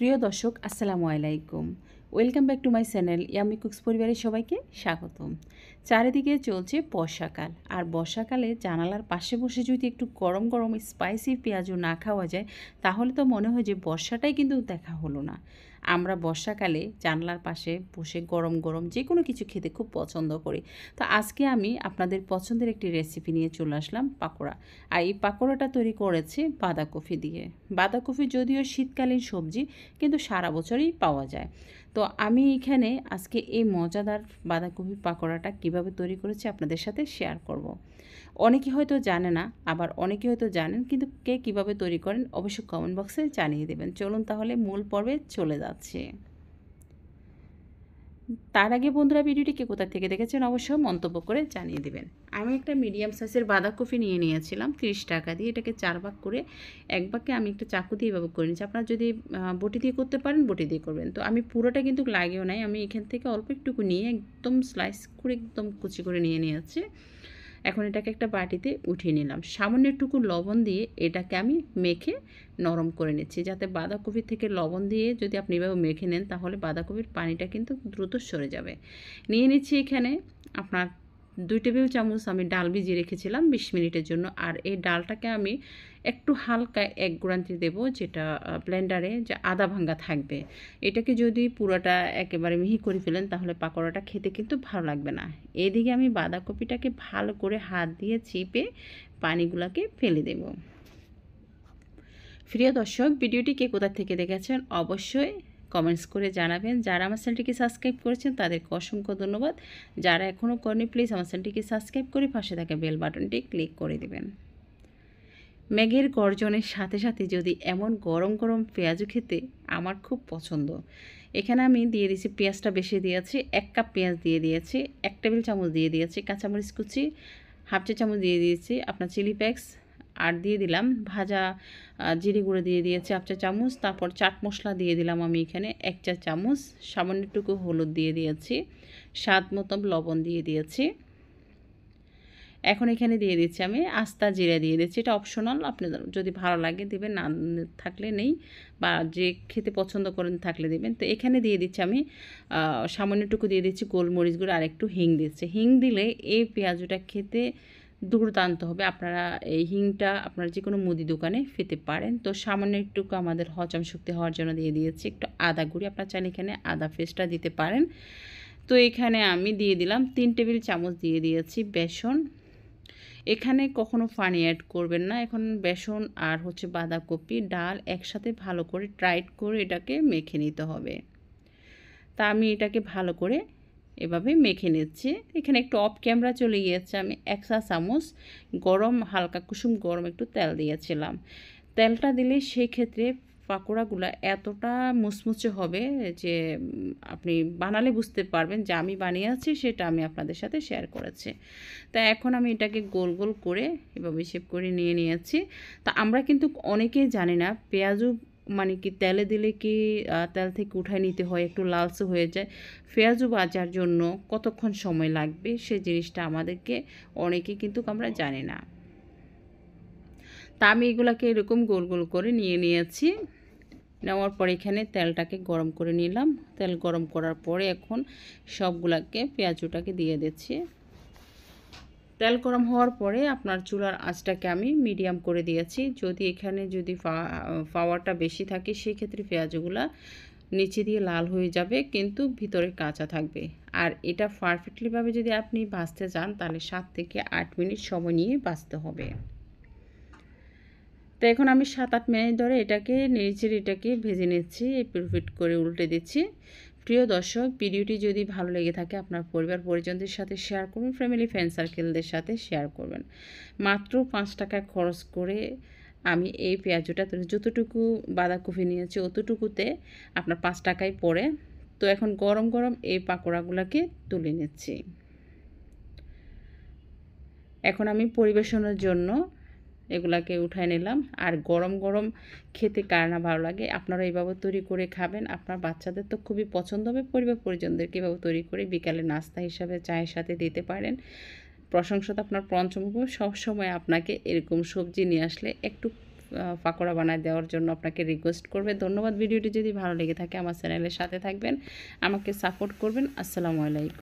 প্রিয় দর্শক আসসালামু আলাইকুম। Welcome back to my channel yummy cooks পরিবারের সবাইকে স্বাগতম। চারিদিকে চলছে বর্ষাকাল, আর বর্ষাকালে জানালার পাশে বসে যদি একটু গরম গরম স্পাইসি পেঁয়াজু না খাওয়া যায় তাহলে তো মনে হয় যে বর্ষাটাই কিন্তু দেখা হলো না। আমরা বর্ষাকালে জানলার পাশে বসে গরম গরম যে কোনো কিছু খেতে খুব পছন্দ করি। তো আজকে আমি আপনাদের পছন্দের একটি রেসিপি নিয়ে চলে আসলাম, পাকোড়া। আর এই পাকোড়াটা তৈরি করেছি বাঁধাকপি দিয়ে। বাঁধাকপি যদিও শীতকালীন সবজি, কিন্তু সারা বছরই পাওয়া যায়। তো আমি এখানে আজকে এই মজাদার বাঁধাকপি পাকোড়াটা কিভাবে তৈরি করেছি আপনাদের সাথে শেয়ার করব। অনেকে হয়তো জানে না, আবার অনেকে হয়তো জানেন, কিন্তু কে কিভাবে তৈরি করেন অবশ্যই কমেন্ট বক্সে জানিয়ে দেবেন। চলুন তাহলে মূল পর্বে চলে যাচ্ছে। তার আগে বন্ধুরা, ভিডিওটি কে কোথা থেকে দেখেছেন অবশ্যই মন্তব্য করে জানিয়ে দেবেন। আমি একটা মিডিয়াম সাইজের বাঁধাকপি নিয়ে নিয়েছিলাম 30 টাকা দিয়ে। এটাকে 4 ভাগ করে এক ভাগে আমি একটা চাকু দিয়ে এভাবে করে নিচ্ছি। আপনারা যদি বটি দিয়ে করতে পারেন বটি দিয়ে করবেন। তো আমি পুরোটা কিন্তু লাগেও নাই, আমি এখান থেকে অল্প একটুকু নিয়ে একদম স্লাইস করে একদম কুচি করে নিয়ে নিয়েছি। এখন এটাকে একটা বাটিতে উঠিয়ে নিলাম। সামান্য একটুকু লবণ দিয়ে এটাকে আমি মেখে নরম করে নিচ্ছি, যাতে বাঁধাকপি থেকে লবণ দিয়ে যদি আপনি এভাবে মেখে নেন তাহলে বাঁধাকপির পানিটা কিন্তু দ্রুত সরে যাবে। নিয়ে নিচ্ছি এখানে আপনার 2 টেবিল চামচ আমি ডাল ভিজিয়ে রেখেছিলাম 20 মিনিটের জন্য। আর এই ডালটাকে আমি একটু হালকা এক গুঁড়ান্তি দেবো, যেটা ব্লেন্ডারে যে আদা ভাঙ্গা থাকবে। এটাকে যদি পুরোটা একেবারে মিহি করে ফেলেন তাহলে পাকোড়াটা খেতে কিন্তু ভালো লাগবে না। এদিকে আমি বাঁধাকপিটাকে ভালো করে হাত দিয়ে চিপে পানিগুলোকে ফেলে দেব। প্রিয় দর্শক, ভিডিওটি কে কোথা থেকে দেখেছেন অবশ্যই কমেন্টস করে জানাবেন। যারা আমার চ্যানেলটিকে সাবস্ক্রাইব করেছেন তাদেরকে অসংখ্য ধন্যবাদ। যারা এখনও করেনি প্লিজ আমার চ্যানেলটিকে সাবস্ক্রাইব করে পাশে থাকা বেল বাটনটি ক্লিক করে দেবেন। মেঘের গর্জনের সাথে সাথে যদি এমন গরম গরম পেঁয়াজু খেতে আমার খুব পছন্দ। এখানে আমি দিয়ে দিয়েছি, পেঁয়াজটা বেশি দিয়েছি, 1 কাপ পেঁয়াজ দিয়ে দিয়েছি, 1 টেবিল চামচ দিয়ে দিয়েছি কাঁচামরিচ কুচি, হাফ চা চামচ দিয়ে দিয়েছি আপনার চিলি ফ্লেক্স, আর দিয়ে দিলাম ভাজা জিরে গুঁড়ো দিয়ে দিয়েছি হাফ চা চামচ। তারপর চাট মশলা দিয়ে দিলাম আমি এখানে 1 চা চামচ, সামান্য একটু হলুদ দিয়ে দিয়েছি, স্বাদ মতো লবণ দিয়ে দিয়েছি। এখন এখানে দিয়ে দিচ্ছি আমি আস্তা জিরা দিয়ে দিচ্ছি। এটা অপশনাল, আপনাদের যদি ভালো লাগে দেবেন, না থাকলে নেই, বা যে খেতে পছন্দ করেন থাকলে দেবেন। তো এখানে দিয়ে দিচ্ছি আমি সামান্যটুকু দিয়ে দিচ্ছি গোলমরিচ গুঁড়ো, আর একটু হিং দিচ্ছি। হিং দিলে এই পেঁয়াজুটা খেতে দুর্দান্ত হবে। আপনারা এই হিংটা আপনারা যে কোনো মুদি দোকানে পেতে পারেন। তো সামান্য একটুকু আমাদের হজম শক্তি হওয়ার জন্য দিয়ে দিয়েছি একটু আদা গুঁড়ি, আপনারা চাইলে এখানে আদা পেস্টটা দিতে পারেন। তো এখানে আমি দিয়ে দিলাম 3 টেবিল চামচ দিয়ে দিয়েছি বেসন। এখানে কখনো পানি অ্যাড করবেন না। এখন বেসন আর বাঁধাকপি ডাল একসাথে ভালো করে টাইট করে এটাকে মেখে নিতে হবে। তা আমি এটাকে ভালো করে এভাবে মেখে নিচ্ছি। এখানে একটু অফ ক্যামেরা চলে গিয়েছে, আমি 1 চা চামচ গরম হালকা কুসুম গরম একটু তেল দিয়েছিলাম। তেলটা দিলে সেই ক্ষেত্রে পাকোড়াগুলো এতটা মুচমুচে হবে যে আপনি বানালে বুঝতে পারবেন যে আমি বানিয়েছি, সেটা আমি আপনাদের সাথে শেয়ার করেছি। তা এখন আমি এটাকে গোল গোল করে এভাবে শেপ করে নিয়ে নিয়েছি। তা আমরা কিন্তু অনেকেই জানি না পেঁয়াজও মানে কি তেলে দিলে কি তেল থেকে উঠায় নিতে হয়, একটু লালচে হয়ে যায়। পেঁয়াজু ভাজার জন্য কতক্ষণ সময় লাগবে সেই জিনিসটা আমাদেরকে অনেকে কিন্তু আমরা জানি না। তা আমি এগুলাকে এরকম গোল গোল করে নিয়ে নিয়েছি। নেওয়ার পর এখানে তেলটাকে গরম করে নিলাম। তেল গরম করার পরে এখন সবগুলাকে পেঁয়াজুটাকে দিয়ে দিচ্ছি। তেল গরম হওয়ার পরে আপনার চুলার আঁচটাকে আমি মিডিয়াম করে দিয়েছি। যদি এখানে পাওয়ারটা বেশি থাকে সেই ক্ষেত্রে পেঁয়াজগুলা নিচে দিয়ে লাল হয়ে যাবে, কিন্তু ভিতরে কাঁচা থাকবে। আর এটা পারফেক্টলিভাবে যদি আপনি ভাজতে চান তাহলে 7 থেকে 8 মিনিট সময় নিয়ে ভাজতে হবে। তো এখন আমি 7-8 মিনিট ধরে এটাকে এটাকে ভেজে নিচ্ছি, পিট করে উল্টে দিচ্ছি। প্রিয় দর্শক, ভিডিওটি যদি ভালো লেগে থাকে আপনার পরিবার পরিজনদের সাথে শেয়ার করুন, ফ্যামিলি ফ্রেন্ড সার্কেলদের সাথে শেয়ার করবেন। মাত্র 5 টাকা খরচ করে আমি এই পেঁয়াজুটা যতটুকু বাঁধাকপি নিয়েছি অতটুকুতে আপনার 5 টাকায় পড়ে। তো এখন গরম গরম এই পাকোড়াগুলোকে তুলে নিচ্ছি। এখন আমি পরিবেশনের জন্য এগুলাকে উঠায় নিলাম। আর গরম গরম খেতে কার না ভালো লাগে, আপনারা এইভাবে তৈরি করে খাবেন, আপনার বাচ্চাদের তো খুবই পছন্দ হবে। পরিবার পরিজনদেরকে এভাবে তৈরি করে বিকালে নাস্তা হিসাবে চায়ের সাথে দিতে পারেন। প্রশংসা তো আপনার পঞ্চমুখ। সবসময় আপনাকে এরকম সবজি নিয়ে আসলে একটু পাকোড়া বানায় দেওয়ার জন্য আপনাকে রিকোয়েস্ট করবে। ধন্যবাদ। ভিডিওটি যদি ভালো লেগে থাকে আমার চ্যানেলের সাথে থাকবেন, আমাকে সাপোর্ট করবেন। আসসালামু আলাইকুম।